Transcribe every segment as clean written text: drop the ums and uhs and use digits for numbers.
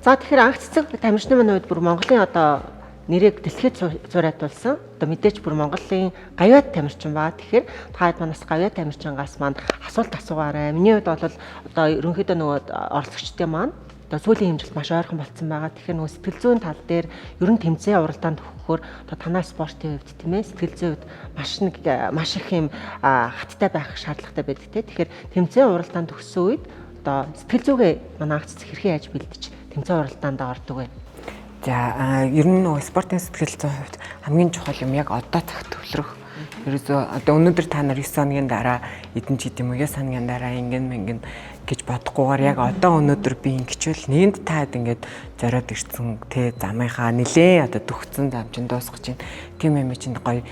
За тэгэхээр анх цэцэг тамирчны маань үед бүр Монголын одоо нэрийг дэлхийд зураатуулсан. Одоо мэдээж бүр Монголын гавьяат тамирчин баа. Тэгэхээр та хэд манаас гавьяат тамирчингаас маань асуулт асуугаарай. Миний хувьд бол одоо ерөнхийдөө нөгөө оролцогчдын маань одоо сүүлийн хэмжилт маш ойрхон болцсон байгаа. Тэгэхээр нөгөө сэтгэл зүйн тал дээр ер нь тэмцээн уралдаанд төгөхөөр одоо танай спортын хувьд тийм ээ сэтгэл зүйн хувьд маш их юм хаттай байх шаардлагатай байдаг тийм. Тэгэхээр тэмцээн уралдаанд төгссөн үед одоо сэтгэл зүгээ манай анх цэцэг хэрхэн яаж бэлдэж тэмцээн уралдаанд ордог вэ? За ер нь нөгөө спортын сэтгэл зүйн хувьд хамгийн чухал юм яг одоо цагт төвлөрөх. Ерөөсөө одоо өнөөдөр та нар 9 хоногийн дараа эдэн ч гэдэм үү 9 хоногийн дараа ингэн гэж бодохгүйгээр яг одоо өнөөдөр би ингэчвэл нэгэнд таад ингээд зориод ирсэн тэ замынхаа нилээн одоо төгцсөн зам чинь дуусгаж чинь тийм юм чинь гоё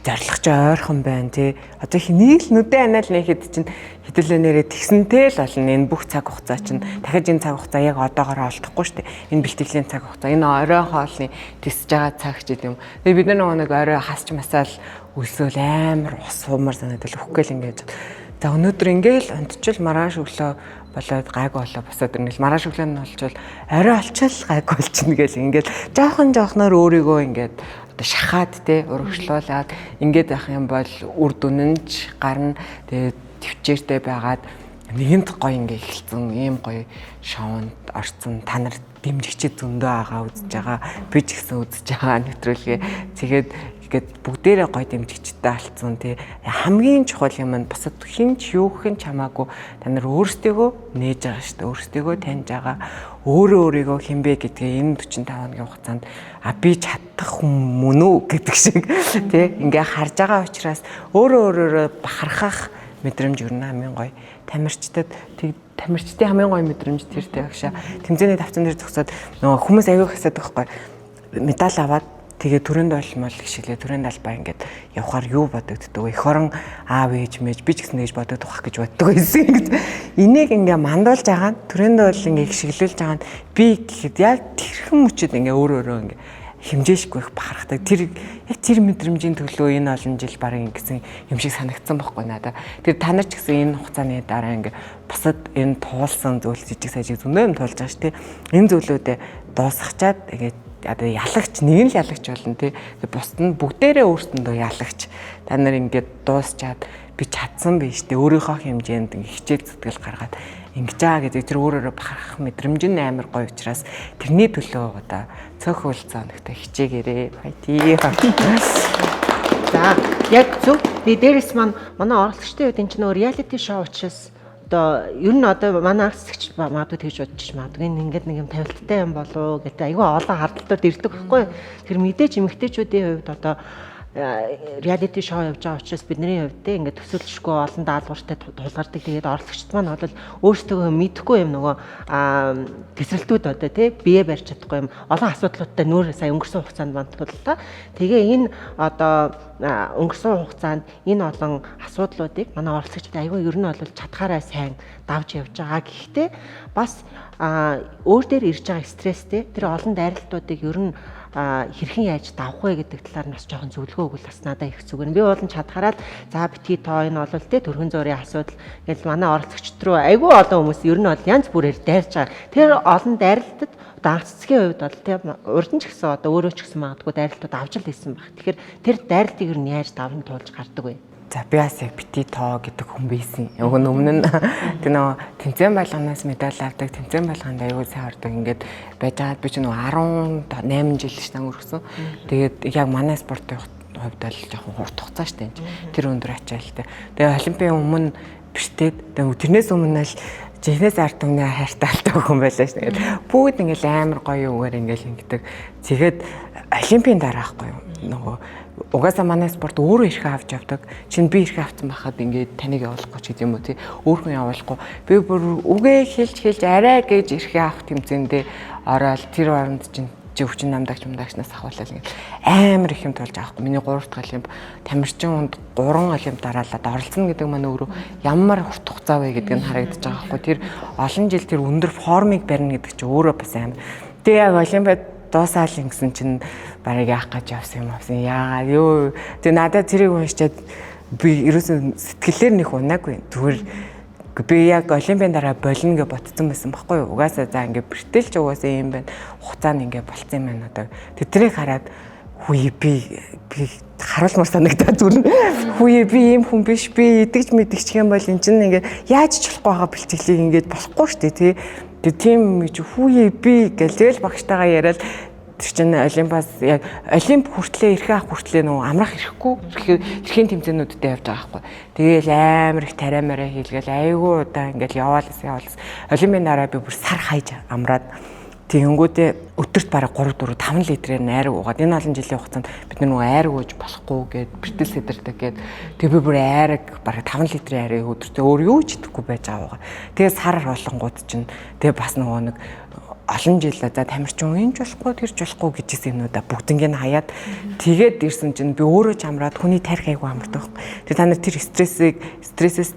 зорилгоч ойрхон байна тий. Одоо нэг л нүдэн анаал нэхэд чинь хэдүүлэнээрээ тэгсэнтэй л болно. Энэ бүх цаг хугацаа чинь дахиж энэ цаг хугацаа яг одоогоор олдохгүй шүү дээ. Энэ бэлтгэлийн цаг хугацаа, энэ оройн хоолны тисэж байгаа цаг ч гэдэм. Тэгээ бид нар нэг орой хасч масаал үлсөөл амар ус хуумар санагдал өгөхгүй л ингэж. За өнөөдөр ингээл онцчил маргааш өглөө болоод гайг болоо босоод ирнэ. Маргааш өглөө нь болчвол орой олчил гайг болчихно гэл ингээл жоохноор өөрийгөө ингээд одоо шахаад те урагшлуулад ингээд байх юм бол үр дүнэнч гарна. Тэгээ төвчээртэй байгаад нэгэнт гоё ингээ эхэлсэн ийм гоё шоунд орцсон та нар дэмжигчид зөндөө байгаа үзэж байгаа би ч гэсэн үзэж байгаа нэвтрүүлгээ тэгээд ингээд бүгдээрээ гоё дэмжигчтэй алдсан тий хамгийн чухал юм нь бусад хинч юу хэн чамаагүй та нар өөрсдийгөө нээж байгаа шүү дээ өөрсдийгөө таньж байгаа өөрийгөө хинбэ гэдгээ энэ 45 хоногийн хугацаанд би чадах хүн үү гэдэг шиг тий ингээ харж байгаа учраас өөрөөрөө бахархах мэдрэмж юу нэ хамгийн гоё тамирчдад тамирчдын хамгийн гоё мэдрэмж тэртэй багшаа тэмцээний давцан дээр зогсоод нөгөө хүмүүс аягүй хасаад байхгүй медаль аваад тэгээ төрөнд олмол гişглээ төрөнд албаа ингээд явахаар юу бодогддог вэ эх орон аав ээж мэж би ч гэсэн тэгж бодогдох байх гэж боддог байсан ингээд энийг ингээ мандуулж байгаа төрөнд бол ингээ гişглүүлж байгаа би гэхэд яг тэрхэн мөчөд ингээ өөрөө ингээ хэмжээшгүй их бахархдаг тэр яг тэр мэдрэмжийн төлөө энэ олон жил барин ингэсэн юм шиг санагдсан байхгүй надаа тэр та нар ч гэсэн энэ хугацааны дараа ингээ бусад энэ туулсан зүйл жижиг сажиг зөндөө юм туулж байгаа ш тий энэ зүйлүүдээ дуусгачаад ингээ одоо ялагч нэг нь л ялагч болно тий бусд нь бүгдээрээ өөрсөндөө ялагч та нар ингээ дуусчаад би чадсан биш тий өөрийнхөө хэмжээнд ингээ хичээл зүтгэл гаргаад ингэж байгаа гэдэг тэр өөрөөрөө бахархах мэдрэмж нь амар гоё учраас тэрний төлөө одоо цөөх хөлцөө өнөхтэй хичээгээрээ файтий. За яг зөв би дээрээс манай оролцогчдын үед энэ ч нөө реалити шоу учраас одоо ер нь одоо манай агцэгч магадгүй тэгж бодчих магадгүй ингээд нэг юм тавилттай юм болов гэдэг айгүй олон хардталууд ирдэг байхгүй тэр мэдээж эмэгтэйчүүдийн хувьд одоо реалити шоу явж байгаа учраас бидний хувьд те ингээд төсөөлшгүй олон даалгавартай тулгардаг. Тэгээд оролцогчд маань бол өөрсдөө мэдэхгүй юм нөгөө тесрэлтүүд одоо те бие барьж чадахгүй юм олон асуудлуудтай нүүр сая өнгөрсөн хугацаанд бантууллаа. Тэгээ энэ одоо өнгөрсөн хугацаанд энэ олон асуудлуудыг манай оролцогчд аягүй ер нь бол чадхаараа сайн давж явж байгаа. Гэхдээ бас өөр дээр ирж байгаа стресстэй тэр олон дайралтуудыг ер нь хэрхэн яаж давах вэ гэдэг талаар нь бас жоохон зөвлөгөө өгвөл бас надад их зүгэн. Би болон чадхаараад за битгий тоо энэ бол те төрхөн зөөрийн асуудал гэж манай оролцогчд руу айгүй олон хүмүүс ер нь бол янз бүрээр дайрж байгаа. Тэр олон дайралтад одоо анх цэцгийн хувьд бол те урд нь ч гэсэн одоо өөрөө ч гэсэн магадгүй дайралтууд авч л байсан баг. Тэгэхээр тэр дайралтыг ер нь яаж даван туулж гардаг вэ? За би бас яг бити тоо гэдэг хүн байсан. Уг нь өмнө нь тэр нөө тэмцээн байлганаас медаль авдаг, тэмцээн байлгаанд аягүй сайн ордог ингээд байж байгаад би ч нөө 18 жил ш өнгөрсөн. Тэгээд яг манай спортын хувьд бол жоохон хурд хугацаа штэ энэ. Тэр өндөр ачаалтай. Тэгээд олимпийн өмнө биштэй тэрнээс өмнө л жинхнээс ард түмний хайрталтай хүн байлаа ш. Тэгээд бүгд ингээл амар гоё үгээр ингээл ингэдэг. Тэгээд олимпийн дараахгүй юу нөгөө угаасаа манай спорт өөрөө ирэх авч явдаг. Чин би ирэх авсан байхад ингээд таныг явуулахгүй ч гэдэм үү тий. Өөр хүн явуулахгүй. Би бүр үгээ хэлж арай гэж ирэх авах тэмцээндээ ороод тэр оронд чин өвчин намдагч намдагчнаас ахуулаад ингээд амар их юм тулж авахгүй. Миний 3 дахь олимп тамирчин хүнд 3 олимп дараалаад оролцсон гэдэг маань өөрөө ямар хурд хугацаа вэ гэдэг нь харагдаж байгаа байхгүй. Тэр олон жил тэр өндөр формыг барина гэдэг чинь өөрөө бас амар. Тэгээ яг олимпиад дуусаал ингэсэн чинь барыг яах гэж явсан юм авсан. Яагаад ёо. Тэгээ надад тэрийг уншчаад би ерөөсөн сэтгэлээр нэг унаагүй. Зүгээр Би яг олимпийн дараа болно гэж ботсон байсан байхгүй юу? Угаасаа за ингээд бэртэлч угаасаа юм байна. Хугацаанд ингээд болцсон юм байна одоо. Тэднийг хараад хүй би харуулмаар санагдаад зүрх. Хүй би ийм хүн биш. Би идэгч мэдэгч юм бол эн чинь ингээд яаж ч болохгүй байгаа бэлтгэлийг ингээд болохгүй шүү дээ тий. Тэгээ тийм гэж хүй би гэж тэгэл багштайгаа яриад тэр чинь олимпиас яг олимп хүртлээ эрхээ авах хүртлээ нөө амрах ирэхгүй эрхийн тэмцээнүүдэд явж байгаа байхгүй. Тэгээл амар их тариамаараа хийлгээл айгүй удаа ингээл яваалаас олимпийн дараа би бүр сар хайж амраад тэгэнгүүтээ өдөрт бараг 3 4 5 литрээр найраг уугаад энэ олон жилийн хугацаанд бид нөгөө айраг ууж болохгүй гэд бэртэл сэдэрдэг гэд тэг би бүр айраг бараг 5 литрийн айраг өдөртөө өөр юу ч идэхгүй байж байгаа. Тэгээ сар болонгууд чинь тэгээ бас нөгөө нэг олон жил за тамирчин энэ ч болохгүй тэр ч болохгүй гэжсэн юмнуудаа бүгднийг хаяад тэгээд ирсэн чинь би өөрөө ч амраад хүний тарих айгу амардаг. Тэгээ та нар тэр стрессээс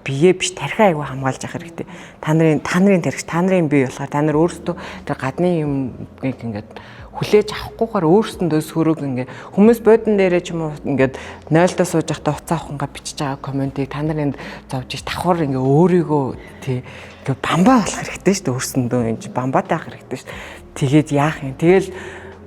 бие биш тарих айгу хамгаалж явах хэрэгтэй. Та нарын тарих та нарын бие болохоор та нар өөрсдөө тэр гадны юмыг ингээд хүлээж авахгүйгээр өөрсдөндөө сөрөг ингээд хүмүүс бодон дээрээ ч юм уу ингээд 0-доо сууж байхдаа уцаа авахынгаа бичиж байгаа комментиг та нар энд зовж ич давхар ингээд өөрийгөө тий ингээд бамбаа болох хэрэгтэй шүү дээ өөрсөндөө энэ бамбаатай авах хэрэгтэй шүү дээ. Тэгээд яах юм. Тэгэл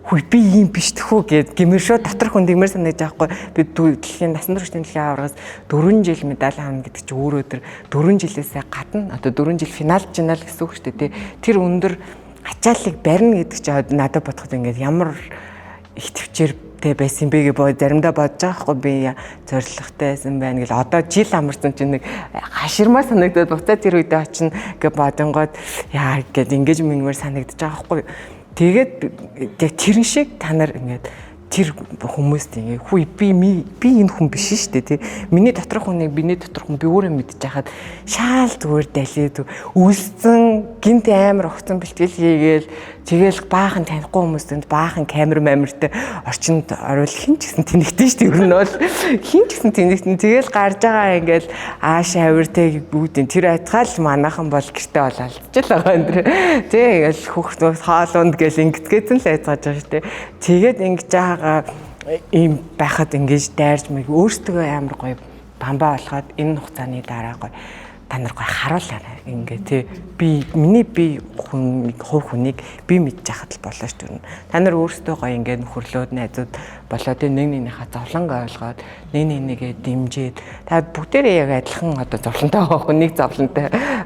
хүй би юм биш тэхүү гэд гимэршөө дотор хүн димэр санагдаж байхгүй. Би дэлхийн насан туршийн дэлхийн аваргаас 4 жил медаль авна гэдэг чи өөрөө тэр 4 жилээсээ гадна одоо 4 жил финал жинал гэсэн үг шүү дээ тий. Тэр өндөр ачааллыг барина гэдэг чи надад бодоход ингээд ямар их төвчээртэй байсан бэ гэж заримдаа бодож байгаа хгүй би зоригтойсэн байна гэл одоо жил амарсан чинь нэг хаширмаар санагдаад буцаад тэр үедээ очино гэж бодонгод яа гэд ингэж мингмээр санагдаж байгаа хгүй. Тэгээд яг тэрэн шиг та нар ингээд тэр хүмүүст ингээ хүй би энэ хүн биш шүү дээ тий. Миний доторх хүнийг биний доторх хүн би өөрөө мэдж байхад шаал зүгээр далээд үлсэн гинт амар огцон бэлтгэл хийгээл тэгэл баахан танихгүй хүмүүстэнд баахан камер мамиртай орчинд оруул хин ч гэсэн тэнэгтэн шүү дээ. Ер нь бол хин ч гэсэн тэнэгтэн тэгэл гарч байгаа ингээл ааш авиртэй бүгдийн тэр айтгаал манайхан бол гэртээ болоод ч л байгаа энэ тий ингээл хүүхдүүд хаалунд гэл ингэдгээсэн л айцгааж байгаа шүү дээ. Тэгээд ингэж байгаа ийм байхад ингэж дайрч мэг өөртөө амар гоё бамбаа болоход энэ хугацааны дараа гоё та нар гоё харуулаарай ингээ тий би миний би хүнийг би мэдж яхад л болоо шүү дээ. Та нар өөртөө гоё ингээ нөхөрлөөд найзууд болоод нэг нэгнийхээ зовлонг ойлгоод нэгээ дэмжиж та бүгдээрээ яг адилхан одоо зовлонтой байгаа хүн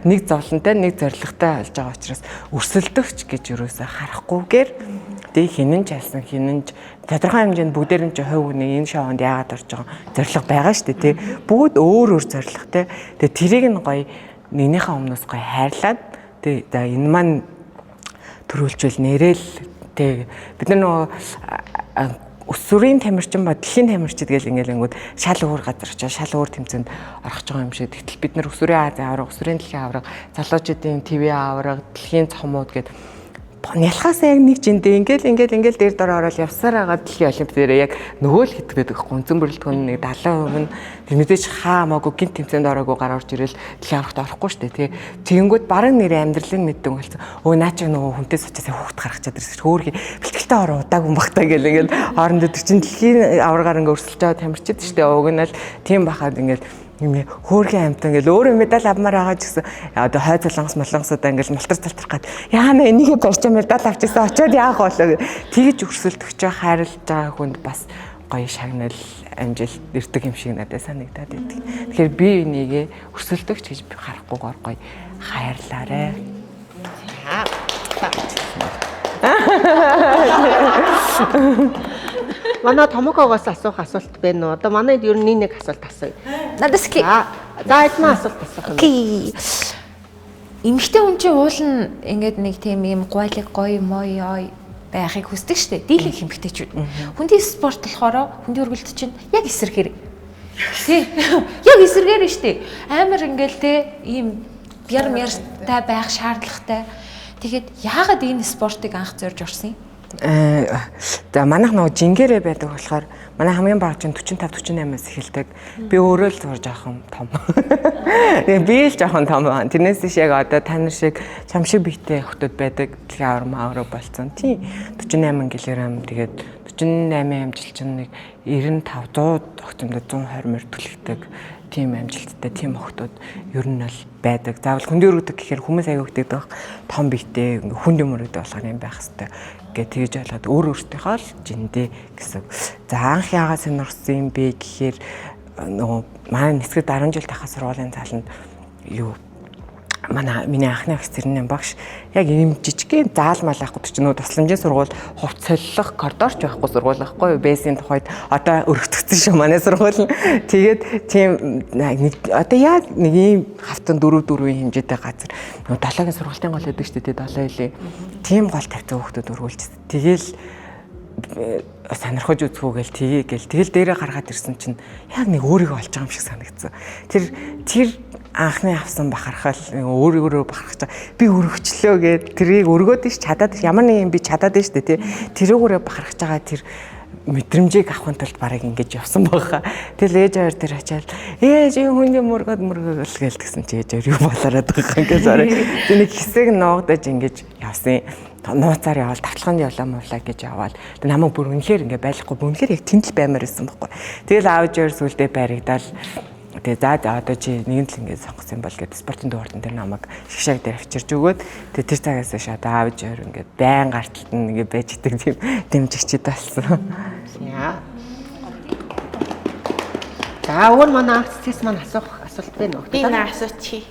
нэг зовлонтой нэг зоригтой болж байгаа учраас өрсөлдөгч гэж юусаа харахгүйгээр тэг хинэн ч алсан хинэн ч тодорхой хэмжээнд бүгдээр нь ч хувь хүний энэ шоунд яагаад орж байгаа зориг байгаа шүү дээ тий. Бүгд өөр зоригтой. Тэгээ тэрийг нь гоё нэгнийхээ өмнөөс гоё хайрлаад тий за энэ маань төрүүлжүүл нэрэл тий бид нар нөгөө өсвөрийн тамирчин ба дэлхийн тамирчид гэл ингээл шал өөр газар очиж шал өөр тэмцээнд орох гэж байгаа юм шиг. Тэгтэл бид нар өсвөрийн Азийн аварга, өсвөрийн дэлхийн аварга, залуучуудын ТV аварга, дэлхийн цомууд гэдэг ялхаас яг нэг жиндээ ингээл дээр дор ороод явсаар байгаа дэлхийн олимп дээрээ яг нөгөө л хитгээд байгаа гүнзэн бүрэлдэхүүн нэг 70% нь мэдээж хаамаагүй гинт тэмцээнд ороогүй гар орж ирэл дэлхийн аврагт орохгүй шүү дээ тий. Тэгэнгүүт бараг нэрээ амьдралын мэддэг болсон. Өө наа чи нөгөө хүнтэй сочоосаа хүүхд гаргачаад ирсэн хөөрхий бэлтгэлтэй ороо удаагүй багтаа гэл ингээл хоорондоо тэр чин дэлхийн аврагаар ингээ өрсөлдөж байгаа тамирчид шүү дээ. Уг нь л тийм бахад ингээл хөөрхөн амт ингээл өөрөө медаль авмаар байгаа ч гэсэн одоо хой солонгосудаа ингээл малтар талтарх гад яана энийгээ барьж медаль авчихсан очиод яах болоо тэгж өрсөлдөгч хайрлаж байгаа хүнд бас гоё шагнал амжилт ирдэг юм шиг надад санагдаад байдаг. Тэгэхээр би энийгээ өрсөлдөгч гэж харахгүйгээр гоё хайрлаарай. Манай томокоогоос асуух асуулт байна уу? Одоо манайд ер нь нэг асуулт асууя. Надаас ки. За эдний асуулт асуух юм. Ки. Эмэгтэй хүн чинь уулна ингээд нэг тийм юм гойлог гоё мой байхыг хүсдэг штэ. Дийлэнх эмэгтэйчүүд. Хүндийн спорт болохоор хүндийн өргөлт чинь яг эсэргээр. Тий. Яг эсэргээр штэ. Амар ингээл те ийм яртай байх шаардлагатай. Тэгэхэд яагаад энэ спортыг анх зорж орсон юм? За манайх нөгөө жингэрээ байдаг болохоор манай хамгийн бага чинь 45-48-аас эхэлдэг. Би өөрөө л зурж авах юм том. Тэгээ би л жоохон том. Тэрнээс тийш яг одоо та нар шиг чам шиг биетэй хүмүүс байдаг. Тэгээ аврам болцсон. Тийм 48 кг тэгээд 48 амжилт чинь нэг 95 100 огцомдод 120 мөр түлхдэг. тийм амжилттай тийм охтууд ер нь бол байдаг. Заавал хүнд өргөдөг гэхээр хүмүүс аяг өгдөг байх том биетэй хүнд юм өргөдөг болох юм байх хэвээр гэж тэгж болоод өөр өөртөөхөө л жиндээ гэсэн. За анх яагаад сонирхсан юм бэ гэхээр нөгөө манай нисгэд 10 жил тахаа сургуулийн цааланд юу миний анхны офицерны багш яг ийм жижигхэн заалмал байхгүй ч нөө тусламжийн сургууль хувц солилох коридорч байхгүй сургууль байхгүй юу бэсийн тухайд одоо өргөтгсөн шүү манай сургууль нь тэгээд тийм одоо яг нэг ийм хавтан 4-4-ийн хэмжээтэй газар нөө 7-гийн сургуулийн гол байдаг шүү дээ 7 хэлээ тийм гол тавьсан хүүхдүүд өргүүлж тэгэл сонирхож үзгүүгээл тэгэл дээрээ гаргаад ирсэн чинь яг нэг өөрийгөө олж байгаа юм шиг санагдсан. Тэр анхны авсан бахархал өөрөөрөө бахархаж би өргөчлөө гэд тэрийг өргөөд ш чадаад ямар нэг юм би чадаад ш тий тэрүүгээрээ бахархаж байгаа тэр мэдрэмжийг авахын тулд барыг ингэж явсан байгаа. Тэгэл ээж аваар тэр ачаал ээж хүний мөргөл гээл гэсэн чи ээж аваар юу болоод байгаа юм гэж нэг хэсэг нуугдаж ингэж явсан. Нууцаар явал тавталханд явлаа муулаа гэж яваал. Тэг намайг бүр үнэхээр ингээ байхгүй үнэхээр яг тэнд л баймаар байсан байхгүй. Тэгэл аав ээжээр сүлдээ баригдал тэгээ за одоо чи нэгэн л ингээ сонгосон юм бол гэдэг спортын дууртан дээр намайг шгшаг дээр авчирж өгөөд тэгээ тэр цагаас хойш одоо аав ээжээр ингээ байн гарталт нь ингээ байж идэг тийм дэмжигчд болсон. Яа. За өөр манай акцис маань асуулт байна уу? Би наа асуучих.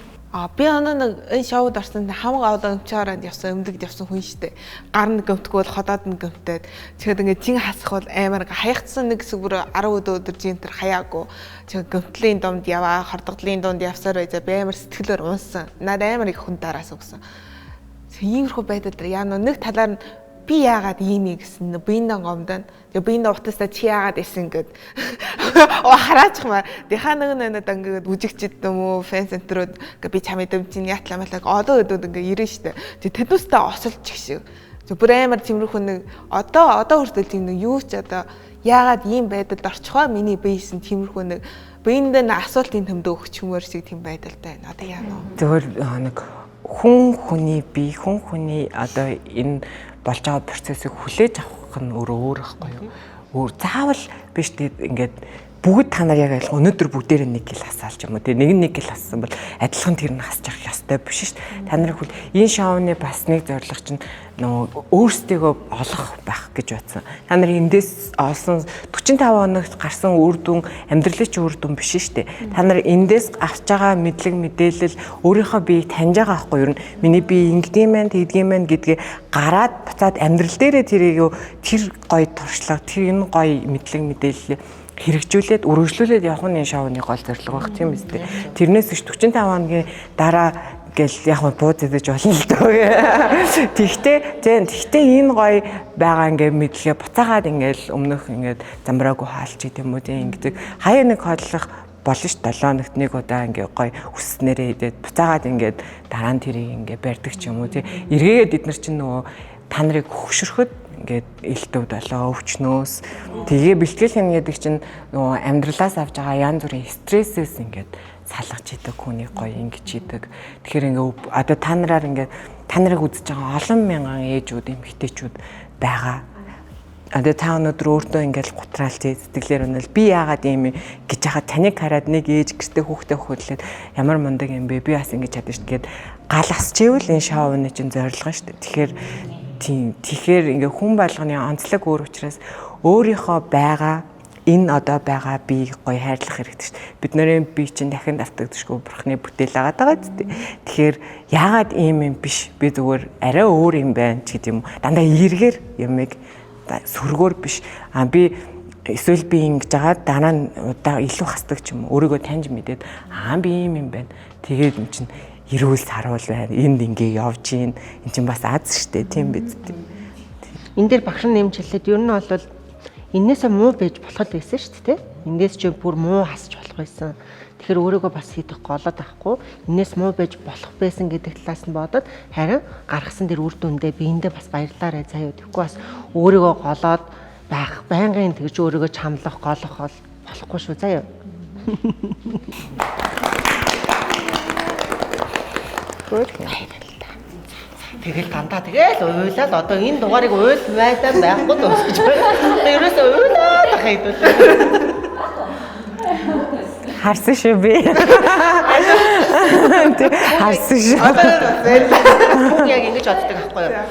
Би нэг энэ шоуд орсон хамаг одоо өмчөөрөнд явсан хүн штэ. Гар нь гөмтгөөл ходоод нь гөмтөөд. Тэгэхээр ингээд чин хасах бол амар хаягдсан нэг хэсэг бүр 10 өдөр жинтер хаяагүй. Тэгэхээр гөмтлийн дунд яваа, хордогдлын дунд явсаар байжаа би амар сэтгэлээр унсан. Наад амар их хүн дараас өгсөн. Иймэрхүү байдал яа нэг талаар нь би яагаад ийм гэсэн биендээ гомдоо. Тэгээ биендээ утастаа чи яагаад исэн гэд. Хараачихмаар. Тэхаа нэг ингээд үжигчд юм уу, фэн центрүүд ингээ би чамд дэмжин яатламалаг одоо өдөөд ингээ ирэн штэ. Тэгээ тэднүүстэй осолж гişиг. Бүр амар цэмрүүхэн нэг одоо хүртэл тийм нэг юу ч одоо яагаад ийм байдалд орчихоо миний биесэн тиймэрхүү нэг биендээ асуултын төмдөө өгчмөр шиг тийм байдалтай байна. Одоо яа нөө. Зөвхөн нэг хүний бие хүн хүний одоо энэ болж байгаа процессыг хүлээж авах нь өөр байхгүй юу? Өөр заавал биш тэгээд бүгд та нар яг айлх өнөөдөр бүгдээр нэг гэл хасаалч юм уу те нэг гэл хассан бол адилхан тэр нь хасчих ёстой биш шүү дээ. Та нарыг хөл энэ шоуны бас нэг зорилго чинь нөгөө өөрсдийгөө олох байх гэж бодсон. Та нар эндээс олсон 45 хоногт гарсан үр дүн амьдралын чинь үр дүн биш шүү дээ. Та нар эндээс авч байгаа мэдлэг мэдээлэл өөрийнхөө биеийг таньж байгаа байхгүй юу? Миний бие ингэдэм байх тэгдэм байх гэдгээ гараад буцаад амьдрал дээрээ тэр гоё туршлага тэр энэ гоё мэдлэг мэдээлэл хэрэгжүүлээд үргэлжлүүлээд явах нь энэ шоуны гол зорилго байх тийм үстэй. Тэрнээс ч 45 хоногийн дараа гэл яг бууз идэж болно л дөө. Тэгтээ энэ гоё байгаа ингээ мэдлэгээ буцаагаад ингээл өмнөх ингээд замбраагүй хаалч гэдэм үү тийм ингээд хаяа нэг хооллох болно ш 7 хоногт нэг удаа ингээ гоё хүснээрээ идээд буцаагаад ингээд дараа нь тэрийг ингээ барьдаг ч юм уу тийм. Эргээгээд эднэр чинь нөгөө та нарыг хөвшөрөхөд ингээд элтөвд болоо өвчнөөс тэгээ бэлтгэл хийнэ гэдэг чинь нөгөө амьдралаас авж байгаа янз бүрийн стрессээс ингээд салгаж идэг хүний гоё ингэж идэг. Тэгэхээр ингээ одоо та нарыг үзэж байгаа олон мянган ээжүүд эмэгтэйчүүд байгаа. Одоо та өнөөдөр өөртөө ингээл гутраалж сэтгэлээр өнөл би яагаад ийм гэж хахад таныг хараад нэг ээж гэртээ хүүхдээ хөллөөд ямар мундаг юм бэ би бас ингэж чадна шүү гэд гал асчээвэл энэ шоуны чинь зорилго шүү дээ. Тэгэхээр ингээ хүн болгоны онцлог өөр учраас өөрийнхөө байгаа энэ одоо байгаа би гоё хайрлах хэрэгтэй шүү дээ. Бид нарын бие чинь дахин давтагдчихгүй бурхны бүтээл агаад байгаа зү. Тэгэхээр яагаад ийм юм биш би зүгээр арай өөр юм байна ч гэдэм юм. Дандаа эргээр юмыг сөргөөр биш. Би эсвэл би ингэж байгаа дараа нь удаа илүү хасдаг ч юм. Өөрийгөө таньж мэдээд би ийм юм байна. Тэгээд юм чинь эрүүл саруул байна. Энд ингээ явж гин. Энд чинь бас аз штэ тийм биз дээ. Энэ дээр багш нэмж хэлээд ер нь бол энээсээ муу байж болох байсан шүү дээ. Эндээс ч бүр муу хасч болох байсан. Тэгэхээр өөрийгөө бас хийдэх голоод авахгүй. Энээс муу байж болох байсан гэдэг талаас нь бодоод харин гаргасан дэр үр дүндээ биендээ бас баярлаарай заяа. Тэгэхгүй бас өөрийгөө голоод байх байнгын тэгж өөрийгөө чамлах голох болохгүй шүү заяа. Тэгэл дандаа тэгэл уйлаад одоо энэ дугаарыг уйл байлаа байхгүй дуусчих байна. Одоо ерөөсөө уйлаад хайдвал. Харсан шүү би. Харсан шүү. Хүн яг ингэж боддог байхгүй юу?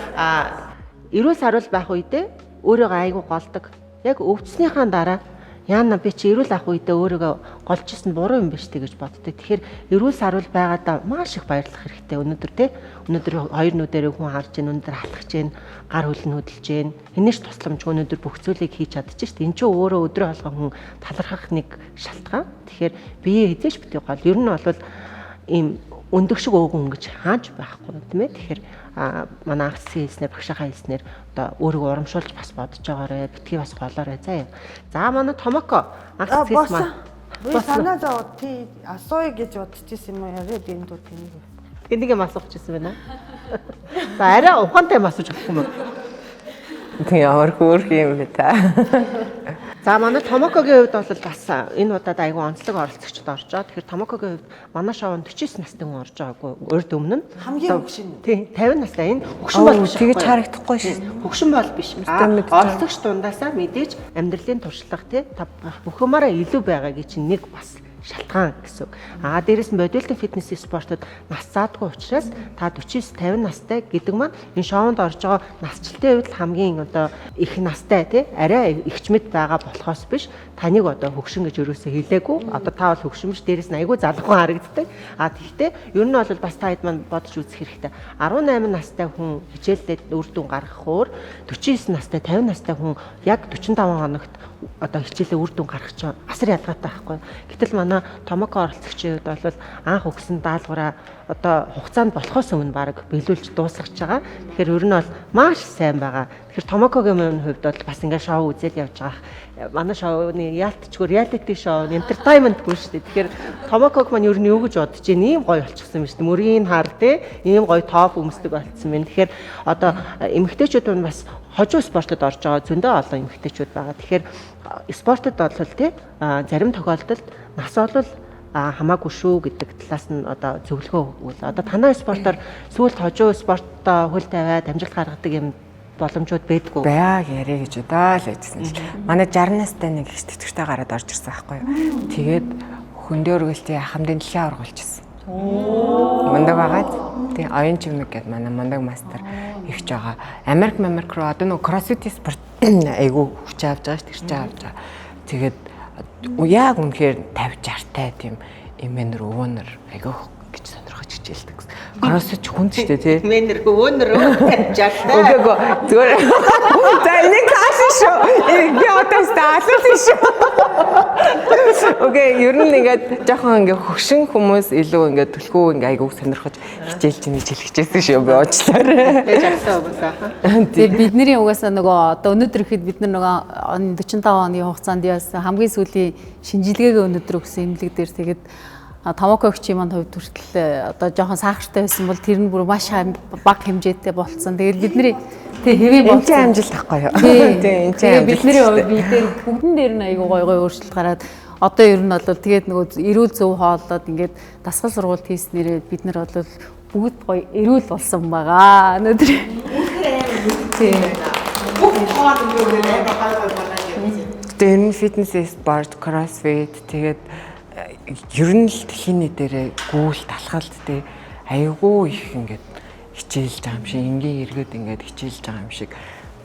Эрүүл саруул байх үедээ өөрийгөө айгүй голдог. Яг өвдснийхаа дараа яана би чи эрүүл ах үедээ өөрийгөө голж исэн буруу юм биш үү гэж боддог. Тэгэхээр эрүүл саруул байгаадаа маш их баярлах хэрэгтэй. Өнөөдөр те өнөөдөр хоёр нүдэрээ хүн харж гин, өнөөдөр алхаж гин, гар хөл нь хөдөлж гин. Энэш тусламжгүй өнөөдөр бүх зүйлийг хийж чадчих шүү дээ. Энд чинь өөрөө өдрөө алган хүн талархах нэг шалтгаан. Тэгэхээр бие эзэж битгий гол. Ер нь бол ийм өндөг шиг өөг өнгөж хааж байхгүй тийм ээ. Тэгэхээр манай агцын хэлснээр багшийнхаа хэлснээр одоо өөрийгөө урамшуулж бас бодож байгаарэ. Битгий бас голоорой заа. За манай Томоко агц хэлс маань. Би санаа зовоод тий асууя гэж бодож ирсэн юм яриа би энэ төр тэнийг. Энийг юм асуух гэсэн байна. За арай ухаантай юм асууж өгөх юм уу? Тэг ямар хөөрх юм бэ та. За манай Томокогийн хувьд бол бас энэ удаад айгүй онцлог оролцогчд орж байгаа. Тэгэхээр Томокогийн хувьд манай шоунд 49 настай хүн орж байгаагүй. Урд өмнө нь Хамгийн хөгшин. тий 50 настай энэ хөгшин бол биш. Тэгэж харагдахгүй шүү. Хөгшин бол биш. Оролцогч дундаасаа мэдээж амьдралын туршлага тий бүхэмээрээ илүү байгаагийн чинь нэг бас шалтгаан гэсэн. Дээрээс нь бодибилдинг фитнес спортод нас заадгүй учраас та 49 50 настай гэдэг маань энэ шоунд орж байгаа насжилтын хувьд хамгийн одоо их настай тий арай ихчмэд байгаа болохоос биш таныг одоо хөгшин гэж өрөөсөө хэлээгүй. Одоо та бол хөгшин биш, дээрээс нь айгүй залхуу харагддаг. Тэгэхдээ ер нь бол бас та хэд маань бодож үзэх хэрэгтэй. 18 настай хүн хичээлдээ үр дүн гаргах өөр 49 настай 50 настай хүн яг 45 хоногт одоо хичээлээ үр дүн гаргах чинь асар ялгаатай байхгүй. Гэтэл манай Томоко оролцогчид бол анх өгсөн даалгавраа одоо хугацаанд болохоос өмнө баг биелүүлж дуусгаж байгаа. Тэгэхээр ер нь бол маш сайн байгаа. Тэгэхээр Томокогийн хувьд бол бас ингээ шоу үзэл явж байгаа. Манай шоуны яалтчгүй reality show, entertainment гүн шүү дээ. Тэгэхээр Томоког маань ер нь юу гэж бодож байна? Ийм гоё болчихсон юм шүү дээ. Мөрийн хар тий, ийм гоё топ өмсдөг болцсон байна. Тэгэхээр одоо эмэгтэйчүүд нь бас хожуу спортод орж байгаа зөндөө олон эмэгтэйчүүд байгаа. Тэгэхээр спортод бол тий зарим тохиолдолд нас бол хамаагүй шүү гэдэг талаас нь одоо зөвлөгөө өгвөл одоо танай спортоор сүүлд хожуу спортоо хөл тавиад амжилт гаргадаг юм боломжууд байдгүй. Баяг яриа гэж удаа л ажилласан чинь. Манай 60 настай нэг их тэтгэвчтэй гараад орж ирсэн байхгүй юу. Тэгээд хөндөө өргөлтийн ахмадын дэлхийн авраг болчихсон. Мандаг байгаад тий оюун чимэг гэдэг манай мандаг мастер ихж байгаа. Америк руу одоо нэг кроссфит спорт айгу хүч авч байгаа ш тэр чинь авч байгаа. Тэгээд яг үнэхээр 50 60-тай тийм эмэнэр өвөнөр айгу гэж сонирхож хичээлдэг. Кроссфит хүн ч шүү дээ тий. Эмэнэр өвөнөр 50 60-тай. Үгүй зүгээр. За энийг хаасан шүү. Би одоо стаалсан шүү. Окей, ер нь ингээд жоохон ингээд хөгшин хүмүүс илүү ингээд төлхөө ингээд айгуу сонирхож хичээлж чинь хэлчихсэн шүү би уучлаар. Тэгж авсан угаасаа. Тэгээ бидний угаасаа нөгөө одоо өнөөдөр ихэд бид нар нөгөө 45 оны хугацаанд яасан хамгийн сүүлийн шинжилгээгээ өнөөдөр өгсөн эмнэлэг дээр тэгээд Томокогчийн маань хувьд хүртэл одоо жоохон сахартай байсан бол тэр нь бүр маш бага хэмжээтэй болцсон. Тэгээд бидний хэвээ болцсон амжилт ахгүй юу? Тийм энэ чинь бидний хувьд бие дээр бүгдэн дээр нь айгуу гой өөрчлөлт гараад одоо ер нь бол тэгээд нөгөө эрүүл зөв хооллоод ингээд дасгал сургалт хийснээрээ бид нар бол бүгд гоё эрүүл болсон байгаа. Өнөөдөр тийм Бүх хоол ингээд амар байна. Тэр фитнес спорт, кроссфит тэгээд ер нь л дэлхийн дээрээ гүүл талхалт те айгүй их ингээд хичээлж байгаа юм шиг ингийн эргээд ингээд хичээлж байгаа юм шиг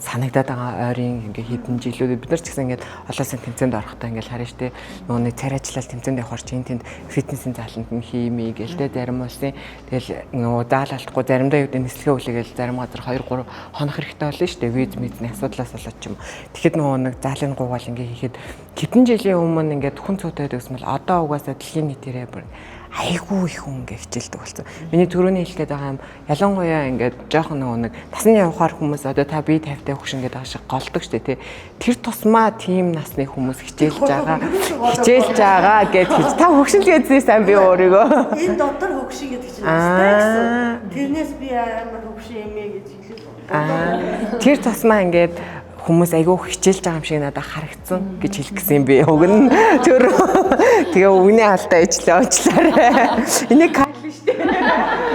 санагдаад байгаа ойрын ингээд хэдэн жилүүд бид нар ч гэсэн ингээд олоосын тэмцээнд орохдоо ингээд харна штэ нөгөө нэг царайчлал тэмцээнд явахар чинь тэнд фитнесийн заланд нь хиймээ гэлтэй зарим улсын тэгэл нөгөө даалалтгүй заримдаа юу гэдэг нислэгээ үлээгээл зарим газар 2 3 хоног хэрэгтэй болно штэ виз мэдний асуудлаас болоод ч юм. Тэгэхэд нөгөө нэг заалын гуйгаал ингээд хийхэд хэдэн жилийн өмнө ингээд хүн цуутай байсан бол одоо угаасаа дэлхийн нийтээрээ бүр айгүй их хүн ингээ хичээлдэг болсон. Миний түрүүний хэлгээд байгаа юм ялангуяа ингээд жоохон нэг насны явахаар хүмүүс одоо та бие тавтай хөгшин гэдэг шиг голдог штэ тий. Тэр тусмаа тийм насны хүмүүс хичээлж байгаа гэж та хөгшин л гэдсэн сайн би өөрийгөө. Энэ дотор хөгшин гэдэг чинь настай гэсэн. Тэрнээс би амар хөгшин эмээ гэж хэлээ. Тэр тусмаа ингээд хүмүүс айгүй хичээлж байгаа юм шиг надад харагдсан гэж хэлэх гэсэн юм би. Уг нь тэр тэгээ өвгний алдаа ижлээ уучлаарай. Энийг кайф штэ.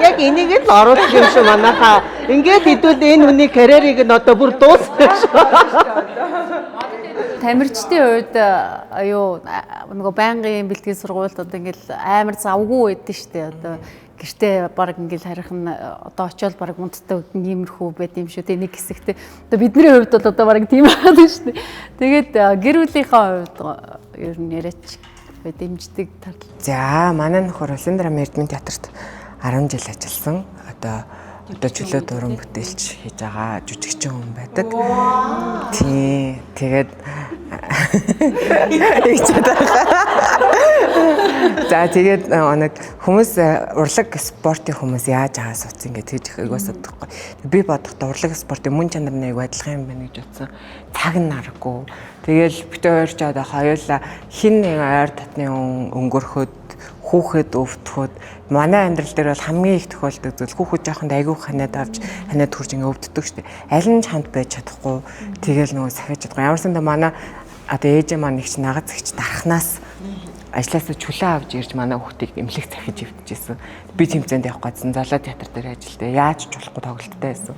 Яг энийг л оруулах юм шүү манайхаа. Ингээд хэдүүл энэ хүний карьерийг нь одоо бүр дуусгах шүү. тамирчдын хувьд юу нөгөө байнгын бэлтгэл сургуульд одоо ингээл амар завгүй байдсан шүү дээ. Одоо гэртээ баг ингээл харих нь одоо очиод баг унттай үдэн иймэрхүү байд юм шүү дээ. Нэг хэсэгтээ одоо бидний хувьд бол одоо баг тийм байгаад байна шүү дээ. Тэгээд гэр бүлийнхээ хувьд ер нь яриач дэмждэг тал. За манай нөхөр Улаандраа Эрдмийн театрт 10 жил ажилласан. Одоо чөлөө дуран бүтээлч хийж байгаа жүжигчин хүн байдаг. Тий. Тэгээд за тэгээд нэг хүмүүс урлаг спортын хүмүүс яаж байгаа суудсан гэж тэгж их өгөөсөдөггүй. Би бодохдоо урлаг спортын мөн чанар нь аяг адилхан юм байна гэж бодсон. Цаг нь аргагүй. Тэгэл битээ хоёр ч одоо хоёулаа хин нэг ойр татны өнгөрөхөд хүүхэд өвдөхөд манай амьдрал дээр бол хамгийн их тохиолддог зүйл хүүхэд жоохонд айгүй ханаад авч ханаад хурж ингээ өвддөг шүү дээ. Аль нь ч хамт байж чадахгүй. Тэгэл нөгөө сахиж чадахгүй. Ямар сандаа манай одоо ээжээ маань их ч нагаз ихч дарахнаас ажлаасаа чөлөө авч ирж манай хүүхдийг эмнэлэг захиж өвдөжсэн. Би тэмцээнд явах гэсэн залуу театр дээр ажилладаг. Яаж ч болохгүй тоглолттой байсан.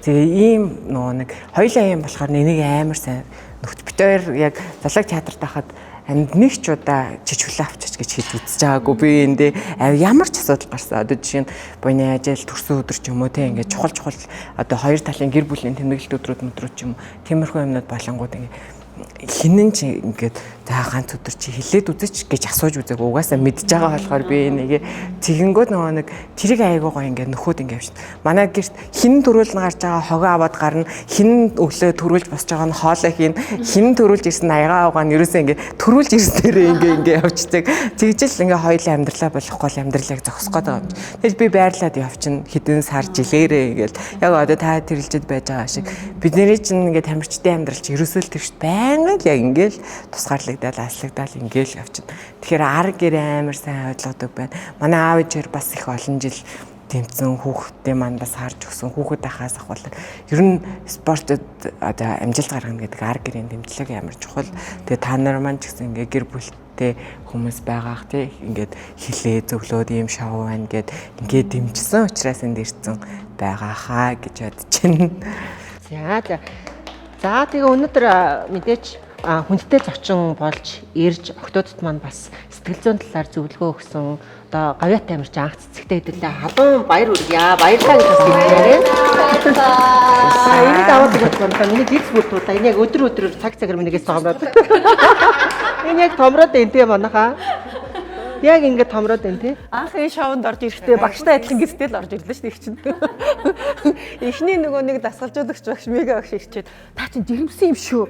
Тэгээ ийм нөгөө нэг хоёулаа юм болохоор нэг амар сайн нөхд битээр яг залуу театрт байхад нэг ч удаа чөлөө авчиж гэж хэлж үзэж байгаагүй. Би эндээ ямар ч асуудал гарсан. Одоо жишээ нь буйны ажил төрсөн өдөр ч юм уу те ингээд чухал одоо хоёр талын гэр бүлийн тэмдэглэлт өдрүүд ч юм уу тиймэрхүү юмнууд болонгууд ингээд хинэн чи ингээд за ганц өдөр чи хилээд үзэж гэж асууж үзээг угаасаа мэдж байгаа болохоор би нэг тэгэнгүүт нөгөө нэг тэрийг айгуу гоё ингээд нөхөд ингээд явшин. Манай гэрт хин төрүүлж гарч байгаа хогоо аваад гарна, хин өглөө төрүүлж босч байгаа нь хоолой хийн, хин төрүүлж ирсэн аягаа авгаа нь ерөөсөө ингээд төрүүлж ирсэн дээрээ ингээд явчихдаг. Тэгжэл ингээд хоёулаа амьдралаа болохгүй амьдралыг зогсох гээд байгаа юм. Тэгэл би байрлаад явчин хэдэн сар жилээрээ ингээд яг одоо та тэрэлжэд байж байгаа шиг бидний чинь ингээд тамирчдын амьдрал чи ерөөсөө л тэрш байнга л яг ингээд тусгаарлагдаад аслагдаад ингээд явчихна. Тэгэхээр ар гэр амар сайн ойлгодог байна. Манай аав ээжээр бас их олон жил тэмцэн хүүхдээ маань бас харж өгсөн хүүхэд ахаас ахвал ер нь спортод одоо амжилт гаргана гэдэг ар гэрийн дэмжлэг амар чухал. Тэгээ та нар маань ч гэсэн ингээ гэр бүлтэй хүмүүс байгаах тий ингээд хилээ зөвлөөд ийм шоу байна гэд ингээ дэмжсэн учраас энд ирсэн байгаахаа гэж бодож байна. За тэгээ өнөөдөр мэдээч хүндтэй зочин болж ирж октоодд маань бас сэтгэл зүйн талаар зөвлөгөө өгсөн одоо гавьяат тамирч анх цэцэгтэй хэдэлээ халуун баяр хүргье. Баярлалаа гэж хэлж байна. Энийг аваад өгөх юм. Миний гиз бүртүүд энэ яг өдөр цаг минийгээс томроод. Энэ яг томроод энэ тийм манайхаа. Яг ингэ томроод байна тий. Анх энэ шоунд орж ирэхдээ багштай адилхан гистэл орж ирлээ шүү дээ их чинь. Эхний нөгөө нэг дасгалжуулагч багш мега багш ирчээд та чинь жирэмсэн юм шүү.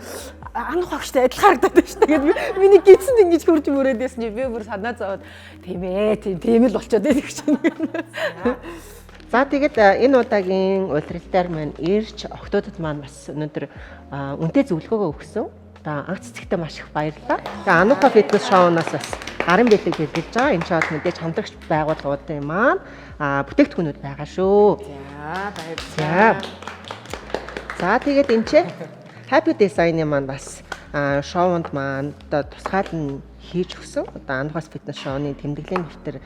Анх багштай адилхан харагдаад байна шүү дээ. Тэгээд миний гисэнд ингэж хурж мөрөөд байсан чи би бүр санаа зовоод тийм ээ тийм л болчиход байна их чинь. За тэгээд энэ удаагийн улиралдаар маань ирж октоодд маань бас өнөөдөр үнэтэй зөвлөгөөгөө өгсөн. Одоо анх цэцэгтэй маш их баярлалаа. Тэгээ Анука фитнес шоунаас бас гарын бэлэг бэлдэж байгаа. Энэ шоуд мэдээж хамтрагч байгууллагуудын маань бүтээгдэхүүнүүд байгаа шүү. За баярлалаа. За тэгээд энэ ч Happy Design-ийн маань бас шоунд маань одоо тусгаал нь хийж өгсөн. Одоо Анухас фитнес шоуны тэмдэглэлийн дэвтэр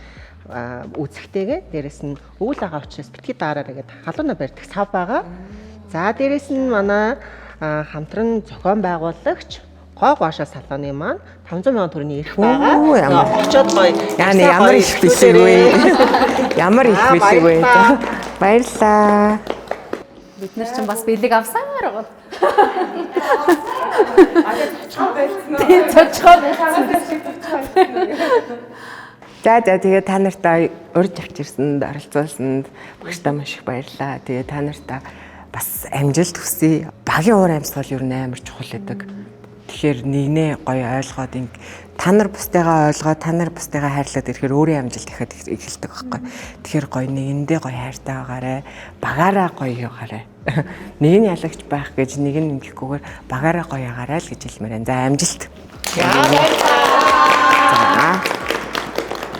үзэхтэйгээ дээрэс нь өвөл байгаа учраас битгий дараараа гэдэг халууна барьдаг сав байгаа. За дээрэс нь манай хамтран зохион байгуулагч Гог Баашаа салооны маань 500,000 төгрөгийн эрх байгаа. Очоод гоё. Ямар их бэлэг вэ? Ямар их бэлэг вэ? Баярлалаа. Бид нар чинь бас бэлэг авсаар байгаа. За тэгээд та нартай урьж авч ирсэнд оролцуулсанд багштай маш их баярлалаа. Тэгээд та нартай бас амжилт хүсье. Багийн уур амьсгал юу нээр чухал гэдэг. Тэгэхээр нэгнээ гоё ойлгоод та нар бусдыгаа ойлгоод та нар бусдыгаа хайрлаад ирэхээр өөрийн амжилт ихэд эхэлдэг байхгүй. Тэгэхээр гоё нэгэндээ гоё хайртай байгаарай. Багаараа гоё яваарай. Нэг нь ялагч байх гэж нэг нь ингэхгүйгээр багаараа гоё яваарай л гэж хэлмээр байна. За амжилт. За баярлалаа.